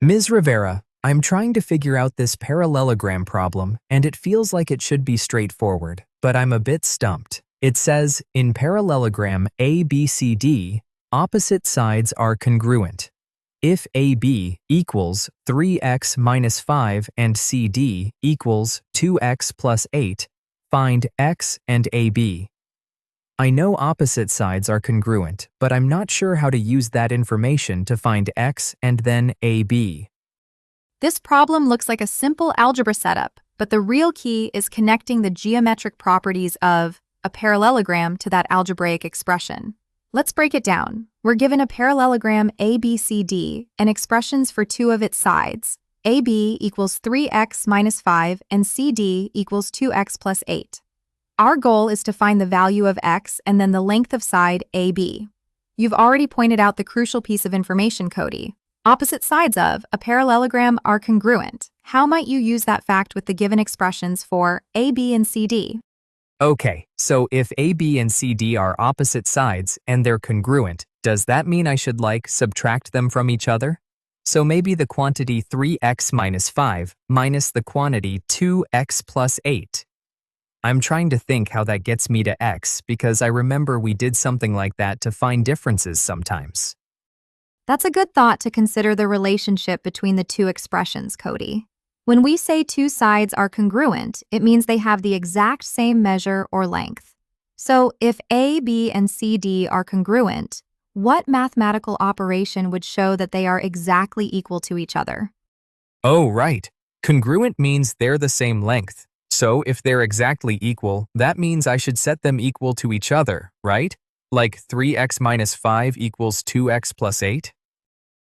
Ms. Rivera, I'm trying to figure out this parallelogram problem, and it feels like it should be straightforward, but I'm a bit stumped. It says, in parallelogram ABCD, opposite sides are congruent. If AB equals 3x minus 5 and CD equals 2x plus 8, find x and AB. I know opposite sides are congruent, but I'm not sure how to use that information to find x and then AB. This problem looks like a simple algebra setup, but the real key is connecting the geometric properties of a parallelogram to that algebraic expression. Let's break it down. We're given a parallelogram ABCD and expressions for two of its sides. AB equals 3x minus 5 and CD equals 2x plus 8. Our goal is to find the value of x and then the length of side AB. You've already pointed out the crucial piece of information, Cody. Opposite sides of a parallelogram are congruent. How might you use that fact with the given expressions for AB and CD? Okay, so if AB and CD are opposite sides and they're congruent, does that mean I should subtract them from each other? So maybe the quantity 3x minus 5 minus the quantity 2x plus 8. I'm trying to think how that gets me to x because I remember we did something like that to find differences sometimes. That's a good thought to consider the relationship between the two expressions, Cody. When we say two sides are congruent, it means they have the exact same measure or length. So if A, B, and CD are congruent, what mathematical operation would show that they are exactly equal to each other? Oh, right. Congruent means they're the same length. So if they're exactly equal, that means I should set them equal to each other, right? Like 3x minus 5 equals 2x plus 8?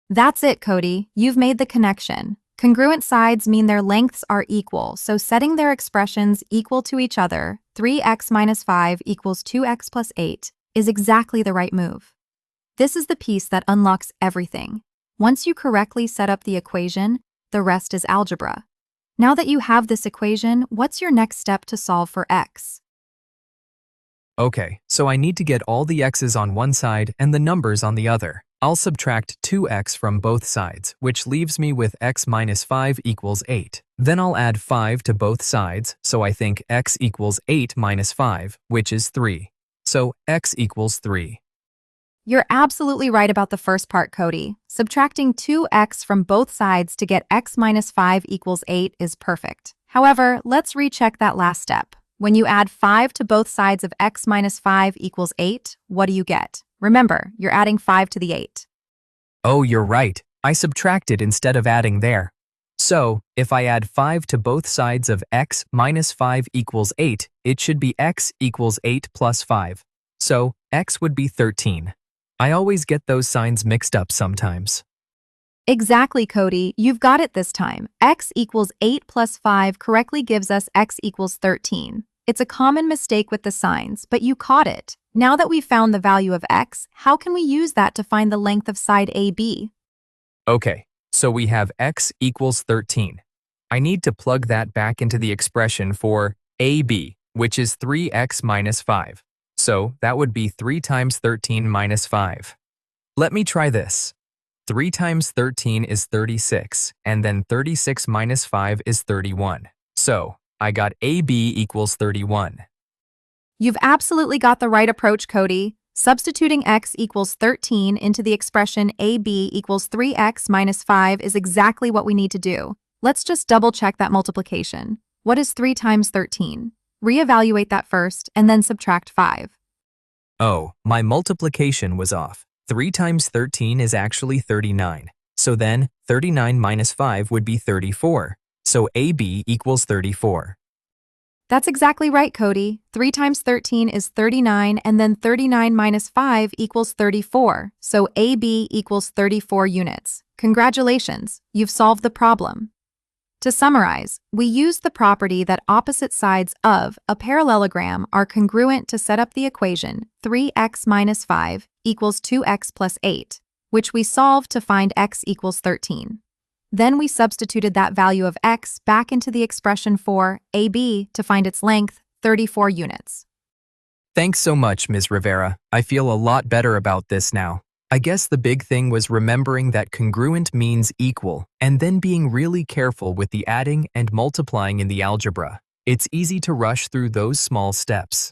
That's it, Cody. You've made the connection. Congruent sides mean their lengths are equal, so setting their expressions equal to each other, 3x minus 5 equals 2x plus 8, is exactly the right move. This is the piece that unlocks everything. Once you correctly set up the equation, the rest is algebra. Now that you have this equation, what's your next step to solve for x? Okay, so I need to get all the x's on one side and the numbers on the other. I'll subtract 2x from both sides, which leaves me with x minus 5 equals 8. Then I'll add 5 to both sides, so I think x equals 8 minus 5, which is 3. So x equals 3. You're absolutely right about the first part, Cody. Subtracting 2x from both sides to get x minus 5 equals 8 is perfect. However, let's recheck that last step. When you add 5 to both sides of x minus 5 equals 8, what do you get? Remember, you're adding 5 to the 8. Oh, you're right. I subtracted instead of adding there. So, if I add 5 to both sides of x minus 5 equals 8, it should be x equals 8 plus 5. So, x would be 13. I always get those signs mixed up sometimes. Exactly, Cody. You've got it this time. X equals 8 plus 5 correctly gives us x equals 13. It's a common mistake with the signs, but you caught it. Now that we've found the value of x, how can we use that to find the length of side AB? Okay, so we have x equals 13. I need to plug that back into the expression for AB, which is 3x minus 5. So that would be 3 times 13 minus 5. Let me try this. 3 times 13 is 36, and then 36 minus 5 is 31. So I got AB equals 31. You've absolutely got the right approach, Cody. Substituting x equals 13 into the expression AB equals 3x minus 5 is exactly what we need to do. Let's just double-check that multiplication. What is 3 times 13? Reevaluate that first, and then subtract 5. Oh, my multiplication was off. 3 times 13 is actually 39. So then, 39 minus 5 would be 34. So AB equals 34. That's exactly right, Cody. 3 times 13 is 39, and then 39 minus 5 equals 34. So AB equals 34 units. Congratulations, you've solved the problem. To summarize, we used the property that opposite sides of a parallelogram are congruent to set up the equation 3x minus 5 equals 2x plus 8, which we solved to find x equals 13. Then we substituted that value of x back into the expression for AB to find its length, 34 units. Thanks so much, Ms. Rivera. I feel a lot better about this now. I guess the big thing was remembering that congruent means equal, and then being really careful with the adding and multiplying in the algebra. It's easy to rush through those small steps.